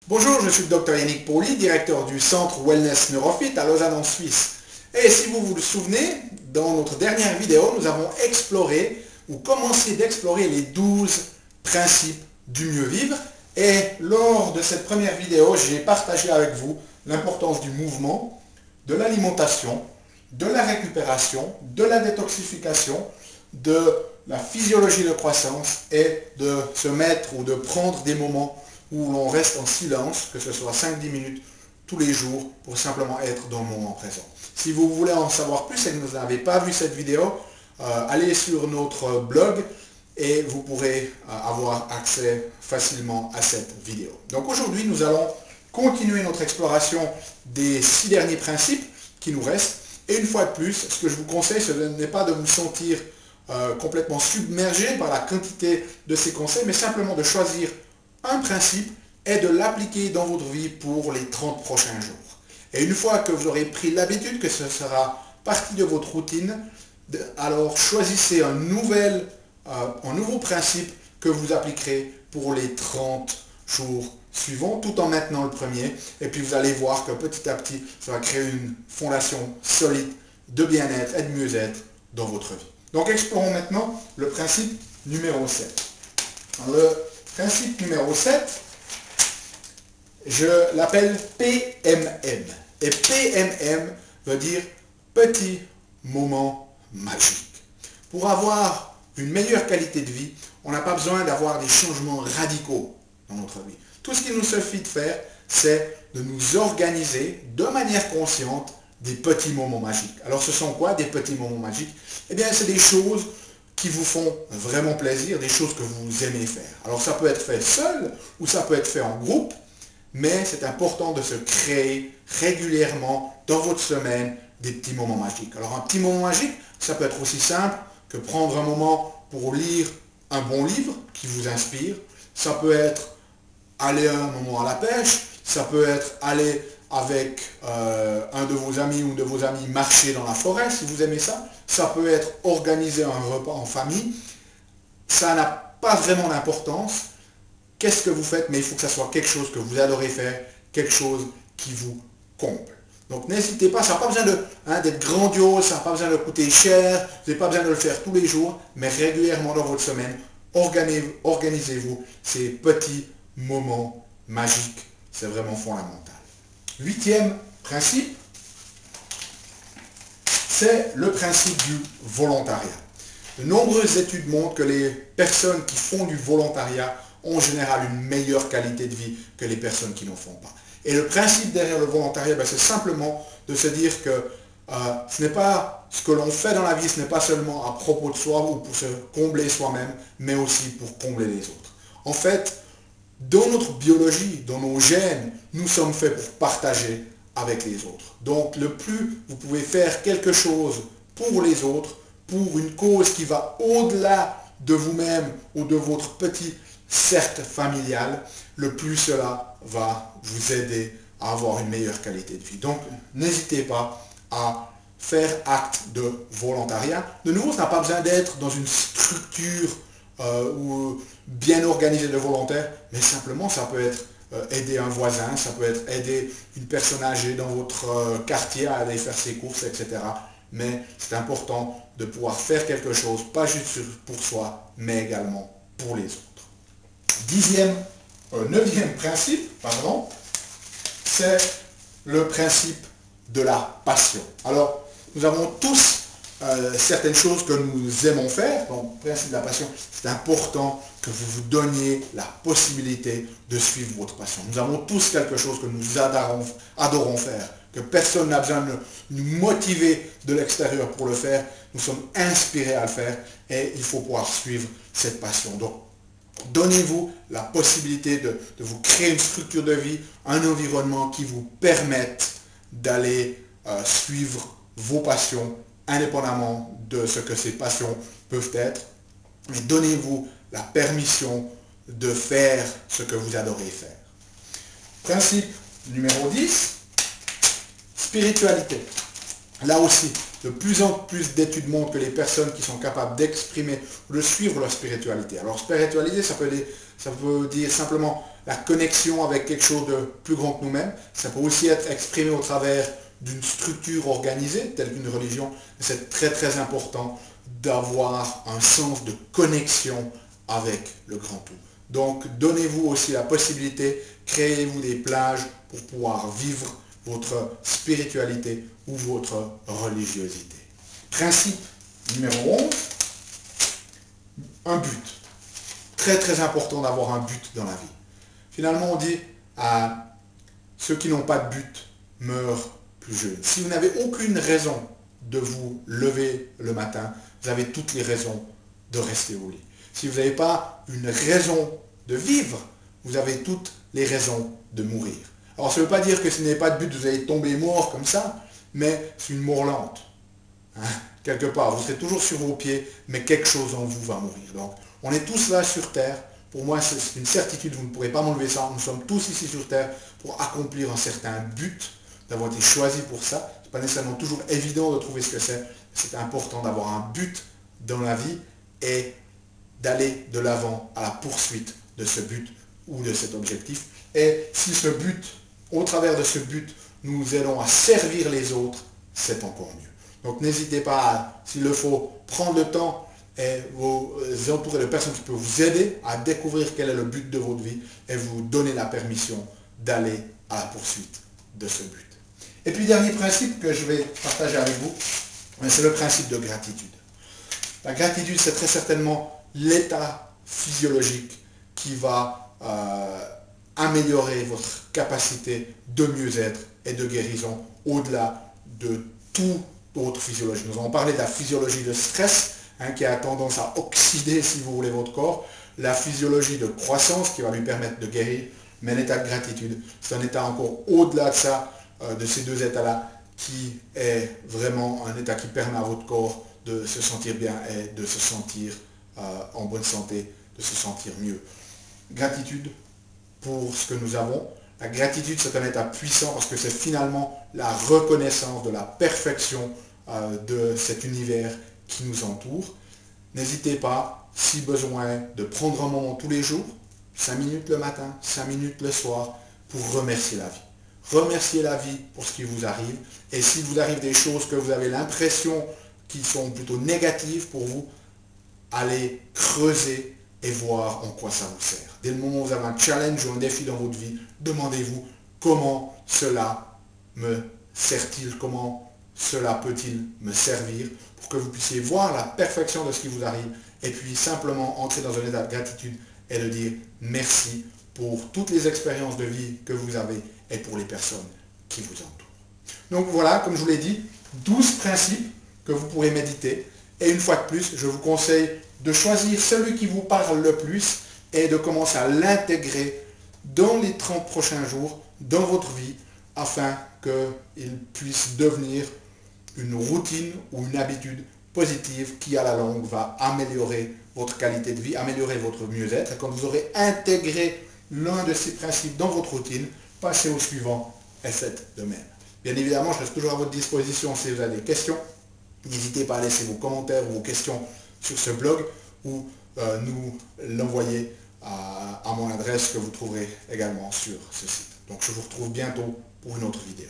Bonjour, je suis le Dr Yannick Pauli, directeur du centre Wellness Neurofit à Lausanne en Suisse. Et si vous vous le souvenez, dans notre dernière vidéo, nous avons exploré ou commencé d'explorer les 12 principes du mieux vivre. Et lors de cette première vidéo, j'ai partagé avec vous l'importance du mouvement, de l'alimentation, de la récupération, de la détoxification, de la physiologie de croissance et de se mettre ou de prendre des moments où l'on reste en silence, que ce soit 5-10 minutes tous les jours pour simplement être dans le moment présent. Si vous voulez en savoir plus et que vous n'avez pas vu cette vidéo, allez sur notre blog et vous pourrez avoir accès facilement à cette vidéo. Donc aujourd'hui, nous allons continuer notre exploration des 6 derniers principes qui nous restent. Et une fois de plus, ce que je vous conseille, ce n'est pas de vous sentir complètement submergé par la quantité de ces conseils, mais simplement de choisir un principe et de l'appliquer dans votre vie pour les 30 prochains jours. Et une fois que vous aurez pris l'habitude, que ce sera partie de votre routine, alors choisissez un nouveau principe que vous appliquerez pour les 30 jours suivants, tout en maintenant le premier. Et puis vous allez voir que petit à petit, ça va créer une fondation solide de bien-être et de mieux-être dans votre vie. Donc explorons maintenant le principe numéro 7. Principe numéro 7, je l'appelle PMM. Et PMM veut dire petit moment magique. Pour avoir une meilleure qualité de vie, on n'a pas besoin d'avoir des changements radicaux dans notre vie. Tout ce qu'il nous suffit de faire, c'est de nous organiser de manière consciente des petits moments magiques. Alors ce sont quoi des petits moments magiques? Eh bien c'est des choses qui vous font vraiment plaisir, des choses que vous aimez faire. Alors ça peut être fait seul ou ça peut être fait en groupe, mais c'est important de se créer régulièrement dans votre semaine des petits moments magiques. Alors un petit moment magique, ça peut être aussi simple que prendre un moment pour lire un bon livre qui vous inspire. Ça peut être aller un moment à la pêche, ça peut être aller avec un de vos amis ou de vos amis marcher dans la forêt si vous aimez ça. Ça peut être organiser un repas en famille. Ça n'a pas vraiment d'importance. Qu'est-ce que vous faites? Mais il faut que ça soit quelque chose que vous adorez faire, quelque chose qui vous comble. Donc n'hésitez pas, ça n'a pas besoin d'être grandiose, ça n'a pas besoin de coûter cher, vous n'avez pas besoin de le faire tous les jours, mais régulièrement dans votre semaine, organisez-vous ces petits moments magiques. C'est vraiment fondamental. 8e principe, c'est le principe du volontariat. De nombreuses études montrent que les personnes qui font du volontariat ont en général une meilleure qualité de vie que les personnes qui n'en font pas. Et le principe derrière le volontariat, c'est simplement de se dire que ce n'est pas ce que l'on fait dans la vie, ce n'est pas seulement à propos de soi ou pour se combler soi-même, mais aussi pour combler les autres. En fait, dans notre biologie, dans nos gènes, nous sommes faits pour partager avec les autres. Donc le plus vous pouvez faire quelque chose pour les autres, pour une cause qui va au-delà de vous-même ou de votre petit cercle familial, le plus cela va vous aider à avoir une meilleure qualité de vie. Donc n'hésitez pas à faire acte de volontariat. De nouveau, ça n'a pas besoin d'être dans une structure ou bien organisée de volontaires, mais simplement ça peut être aider un voisin, ça peut être aider une personne âgée dans votre quartier à aller faire ses courses, etc. Mais c'est important de pouvoir faire quelque chose, pas juste pour soi, mais également pour les autres. 9e principe, c'est le principe de la passion. Alors, nous avons tous certaines choses que nous aimons faire. Donc, le principe de la passion, c'est important que vous vous donniez la possibilité de suivre votre passion. Nous avons tous quelque chose que nous adorons faire, que personne n'a besoin de nous motiver de l'extérieur pour le faire. Nous sommes inspirés à le faire et il faut pouvoir suivre cette passion. Donc, donnez-vous la possibilité de vous créer une structure de vie, un environnement qui vous permette d'aller suivre vos passions indépendamment de ce que ces passions peuvent être. Mais donnez-vous la permission de faire ce que vous adorez faire. Principe numéro 10, spiritualité. Là aussi, de plus en plus d'études montrent que les personnes qui sont capables d'exprimer ou de suivre leur spiritualité. Alors spiritualité, ça veut dire simplement la connexion avec quelque chose de plus grand que nous-mêmes. Ça peut aussi être exprimé au travers d'une structure organisée, telle qu'une religion. C'est très très important d'avoir un sens de connexion avec le grand tout. Donc donnez-vous aussi la possibilité, créez-vous des plages pour pouvoir vivre votre spiritualité ou votre religiosité. Principe numéro 11, un but. Très très important d'avoir un but dans la vie. Finalement on dit à ceux qui n'ont pas de but meurent plus jeunes. Si vous n'avez aucune raison de vous lever le matin, vous avez toutes les raisons de rester au lit. Si vous n'avez pas une raison de vivre, vous avez toutes les raisons de mourir. Alors ça ne veut pas dire que si vous n'avez pas de but, vous allez tomber mort comme ça, mais c'est une mort lente. Hein? Quelque part, vous serez toujours sur vos pieds, mais quelque chose en vous va mourir. Donc, on est tous là sur Terre. Pour moi, c'est une certitude, vous ne pourrez pas m'enlever ça. Nous sommes tous ici sur Terre pour accomplir un certain but, d'avoir été choisis pour ça. Ce n'est pas nécessairement toujours évident de trouver ce que c'est. C'est important d'avoir un but dans la vie et d'aller de l'avant à la poursuite de ce but ou de cet objectif. Et si ce but, au travers de ce but, nous aidons à servir les autres, c'est encore mieux. Donc n'hésitez pas, s'il le faut, prendre le temps et vous entourer de personnes qui peuvent vous aider à découvrir quel est le but de votre vie et vous donner la permission d'aller à la poursuite de ce but. Et puis dernier principe que je vais partager avec vous, c'est le principe de gratitude. La gratitude, c'est très certainement l'état physiologique qui va améliorer votre capacité de mieux-être et de guérison au-delà de toute autre physiologie. Nous avons parlé de la physiologie de stress, qui a tendance à oxyder, si vous voulez, votre corps, la physiologie de croissance qui va lui permettre de guérir, mais l'état de gratitude, c'est un état encore au-delà de ça, de ces deux états-là, qui est vraiment un état qui permet à votre corps de se sentir bien et de se sentir en bonne santé, de se sentir mieux. Gratitude pour ce que nous avons. La gratitude, c'est un état puissant parce que c'est finalement la reconnaissance de la perfection de cet univers qui nous entoure. N'hésitez pas, si besoin, de prendre un moment tous les jours, 5 minutes le matin, 5 minutes le soir, pour remercier la vie. Remerciez la vie pour ce qui vous arrive. Et s'il vous arrive des choses que vous avez l'impression qui sont plutôt négatives pour vous, allez creuser et voir en quoi ça vous sert. Dès le moment où vous avez un challenge ou un défi dans votre vie, demandez-vous comment cela me sert-il, comment cela peut-il me servir, pour que vous puissiez voir la perfection de ce qui vous arrive et puis simplement entrer dans un état de gratitude et de dire merci pour toutes les expériences de vie que vous avez et pour les personnes qui vous entourent. Donc voilà, comme je vous l'ai dit, 12 principes que vous pourrez méditer. Et une fois de plus, je vous conseille de choisir celui qui vous parle le plus et de commencer à l'intégrer dans les 30 prochains jours dans votre vie afin qu'il puisse devenir une routine ou une habitude positive qui à la longue va améliorer votre qualité de vie, améliorer votre mieux-être. Et quand vous aurez intégré l'un de ces principes dans votre routine, passez au suivant et faites de même. Bien évidemment, je reste toujours à votre disposition si vous avez des questions. N'hésitez pas à laisser vos commentaires ou vos questions sur ce blog ou nous l'envoyer à mon adresse que vous trouverez également sur ce site. Donc je vous retrouve bientôt pour une autre vidéo.